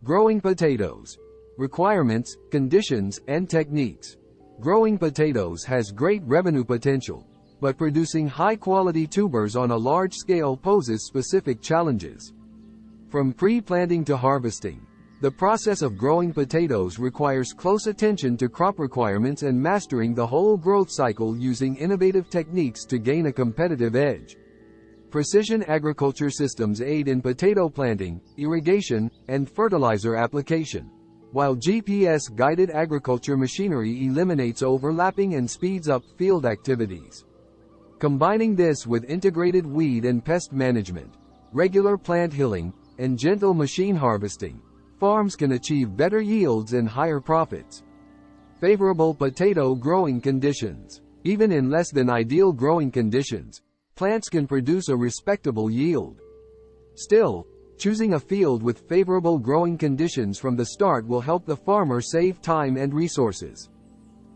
Growing potatoes. Requirements, conditions, and techniques. Growing potatoes has great revenue potential, but producing high-quality tubers on a large scale poses specific challenges. From pre-planting to harvesting, the process of growing potatoes requires close attention to crop requirements and mastering the whole growth cycle using innovative techniques to gain a competitive edge. Precision agriculture systems aid in potato planting, irrigation, and fertilizer application, while GPS-guided agriculture machinery eliminates overlapping and speeds up field activities. Combining this with integrated weed and pest management, regular plant hilling, and gentle machine harvesting, farms can achieve better yields and higher profits. Favorable potato growing conditions. Even in less than ideal growing conditions, plants can produce a respectable yield. Still, choosing a field with favorable growing conditions from the start will help the farmer save time and resources.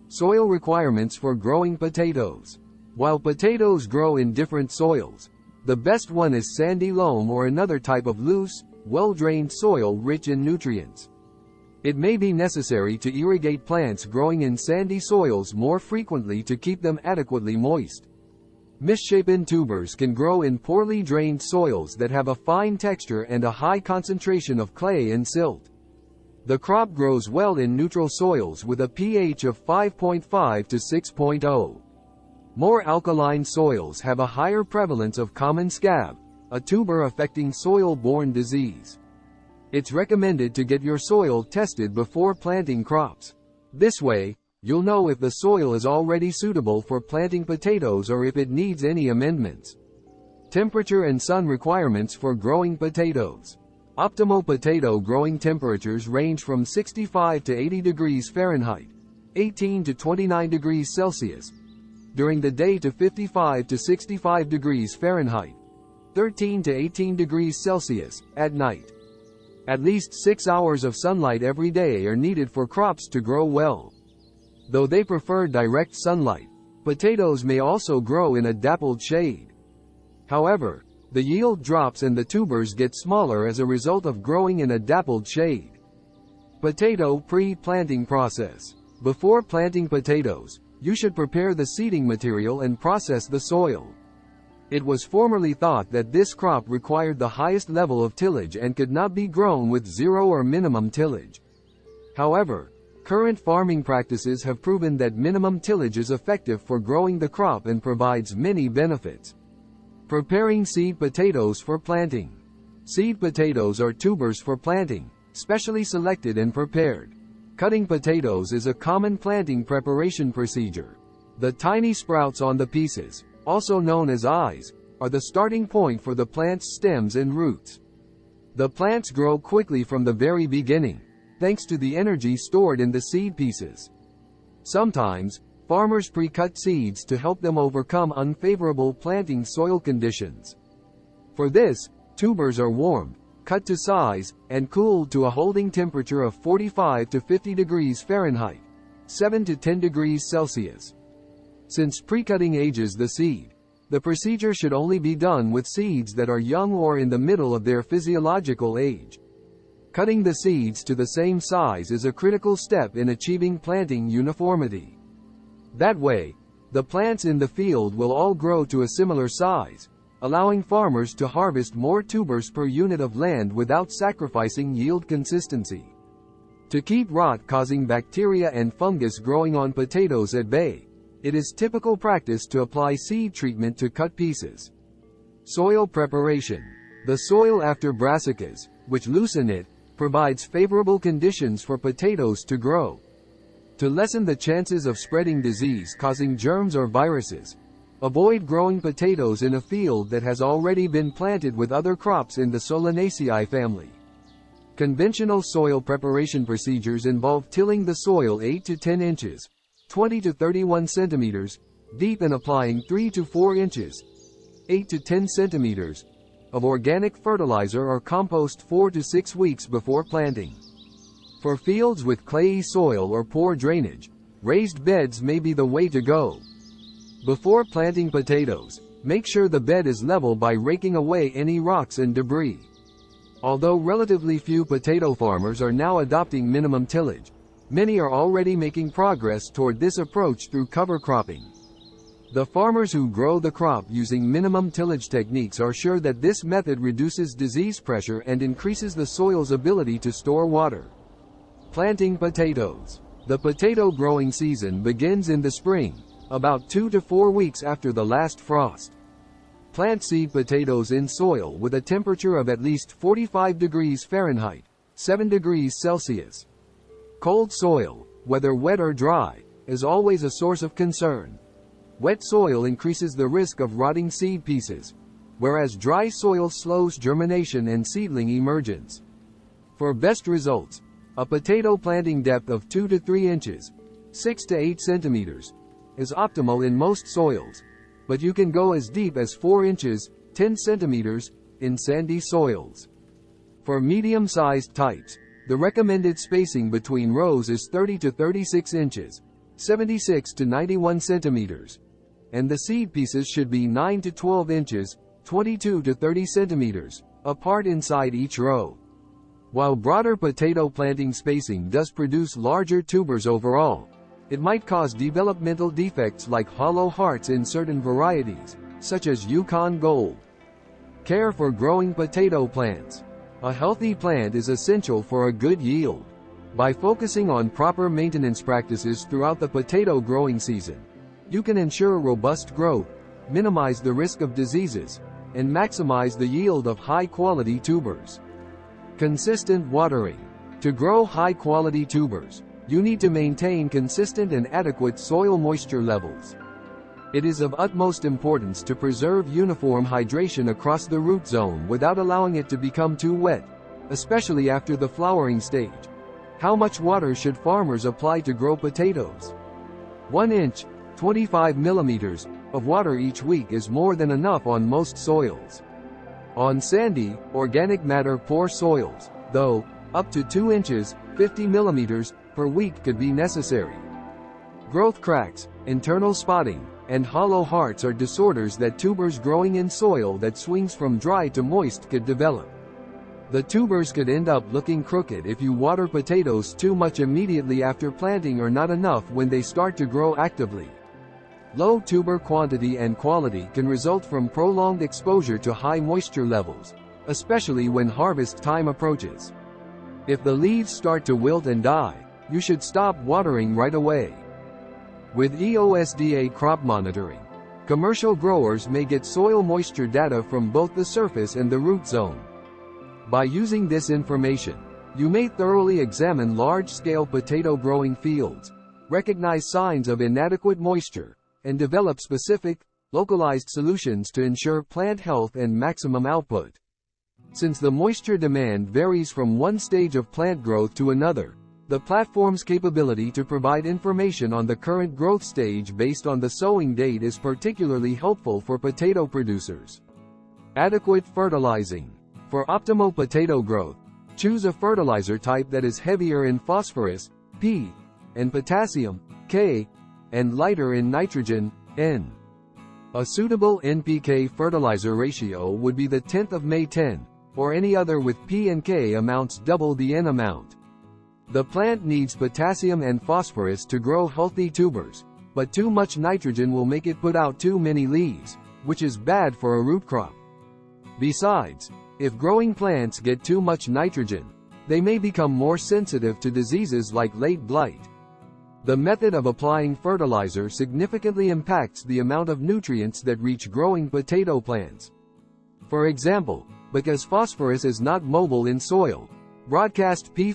Soil requirements for growing potatoes. While potatoes grow in different soils, the best one is sandy loam or another type of loose, well-drained soil rich in nutrients. It may be necessary to irrigate plants growing in sandy soils more frequently to keep them adequately moist. Misshapen tubers can grow in poorly drained soils that have a fine texture and a high concentration of clay and silt. The crop grows well in neutral soils with a pH of 5.5 to 6.0. More alkaline soils have a higher prevalence of common scab, a tuber affecting soil-borne disease. It's recommended to get your soil tested before planting crops. This way, you'll know if the soil is already suitable for planting potatoes or if it needs any amendments. Temperature and sun requirements for growing potatoes. Optimal potato growing temperatures range from 65 to 80 degrees Fahrenheit, 18 to 29 degrees Celsius, during the day to 55 to 65 degrees Fahrenheit, 13 to 18 degrees Celsius, at night. At least 6 hours of sunlight every day are needed for crops to grow well. Though they prefer direct sunlight, potatoes may also grow in a dappled shade. However, the yield drops and the tubers get smaller as a result of growing in a dappled shade. Potato pre-planting process. Before planting potatoes, you should prepare the seeding material and process the soil. It was formerly thought that this crop required the highest level of tillage and could not be grown with zero or minimum tillage. However, current farming practices have proven that minimum tillage is effective for growing the crop and provides many benefits. Preparing seed potatoes for planting. Seed potatoes are tubers for planting, specially selected and prepared. Cutting potatoes is a common planting preparation procedure. The tiny sprouts on the pieces, also known as eyes, are the starting point for the plant's stems and roots. The plants grow quickly from the very beginning, thanks to the energy stored in the seed pieces. Sometimes, farmers pre-cut seeds to help them overcome unfavorable planting soil conditions. For this, tubers are warmed, cut to size, and cooled to a holding temperature of 45 to 50 degrees Fahrenheit, 7 to 10 degrees Celsius. Since pre-cutting ages the seed, the procedure should only be done with seeds that are young or in the middle of their physiological age. Cutting the seeds to the same size is a critical step in achieving planting uniformity. That way, the plants in the field will all grow to a similar size, allowing farmers to harvest more tubers per unit of land without sacrificing yield consistency. To keep rot-causing bacteria and fungus growing on potatoes at bay, it is typical practice to apply seed treatment to cut pieces. Soil preparation. The soil after brassicas, which loosen it, provides favorable conditions for potatoes to grow. To lessen the chances of spreading disease-causing germs or viruses, avoid growing potatoes in a field that has already been planted with other crops in the Solanaceae family. Conventional soil preparation procedures involve tilling the soil 8 to 10 inches, 20 to 31 centimeters, deep and applying 3 to 4 inches, 8 to 10 centimeters, of organic fertilizer or compost 4 to 6 weeks before planting. For fields with clayey soil or poor drainage, raised beds may be the way to go. Before planting potatoes, make sure the bed is level by raking away any rocks and debris. Although relatively few potato farmers are now adopting minimum tillage, many are already making progress toward this approach through cover cropping. The farmers who grow the crop using minimum tillage techniques are sure that this method reduces disease pressure and increases the soil's ability to store water. Planting potatoes. The potato growing season begins in the spring, about 2 to 4 weeks after the last frost. Plant seed potatoes in soil with a temperature of at least 45 degrees Fahrenheit, 7 degrees Celsius. Cold soil, whether wet or dry, is always a source of concern. Wet soil increases the risk of rotting seed pieces, whereas dry soil slows germination and seedling emergence. For best results, a potato planting depth of 2 to 3 inches, 6 to 8 centimeters, is optimal in most soils, but you can go as deep as 4 inches, 10 centimeters, in sandy soils. For medium-sized types, the recommended spacing between rows is 30 to 36 inches, 76 to 91 centimeters, and the seed pieces should be 9 to 12 inches, 22 to 30 centimeters, apart inside each row. While broader potato planting spacing does produce larger tubers overall, it might cause developmental defects like hollow hearts in certain varieties, such as Yukon Gold. Care for growing potato plants. A healthy plant is essential for a good yield. By focusing on proper maintenance practices throughout the potato growing season, you can ensure robust growth, minimize the risk of diseases, and maximize the yield of high-quality tubers. Consistent watering. To grow high-quality tubers, you need to maintain consistent and adequate soil moisture levels. It is of utmost importance to preserve uniform hydration across the root zone without allowing it to become too wet, especially after the flowering stage. How much water should farmers apply to grow potatoes? 1 inch, 25 millimeters, of water each week is more than enough on most soils. On sandy, organic matter-poor soils, though, up to 2 inches, 50 millimeters, per week could be necessary. Growth cracks, internal spotting, and hollow hearts are disorders that tubers growing in soil that swings from dry to moist could develop. The tubers could end up looking crooked if you water potatoes too much immediately after planting or not enough when they start to grow actively. Low tuber quantity and quality can result from prolonged exposure to high moisture levels, especially when harvest time approaches. If the leaves start to wilt and die, you should stop watering right away. With EOSDA crop monitoring, commercial growers may get soil moisture data from both the surface and the root zone. By using this information, you may thoroughly examine large-scale potato growing fields, recognize signs of inadequate moisture, and develop specific, localized solutions to ensure plant health and maximum output. Since the moisture demand varies from one stage of plant growth to another, the platform's capability to provide information on the current growth stage based on the sowing date is particularly helpful for potato producers. Adequate fertilizing. For optimal potato growth, choose a fertilizer type that is heavier in phosphorus, P, and potassium, K, and lighter in nitrogen, N. A suitable NPK fertilizer ratio would be the 10th of May 10, or any other with P and K amounts double the N amount. The plant needs potassium and phosphorus to grow healthy tubers, but too much nitrogen will make it put out too many leaves, which is bad for a root crop. Besides, if growing plants get too much nitrogen, they may become more sensitive to diseases like late blight. The method of applying fertilizer significantly impacts the amount of nutrients that reach growing potato plants. For example, because phosphorus is not mobile in soil, broadcast P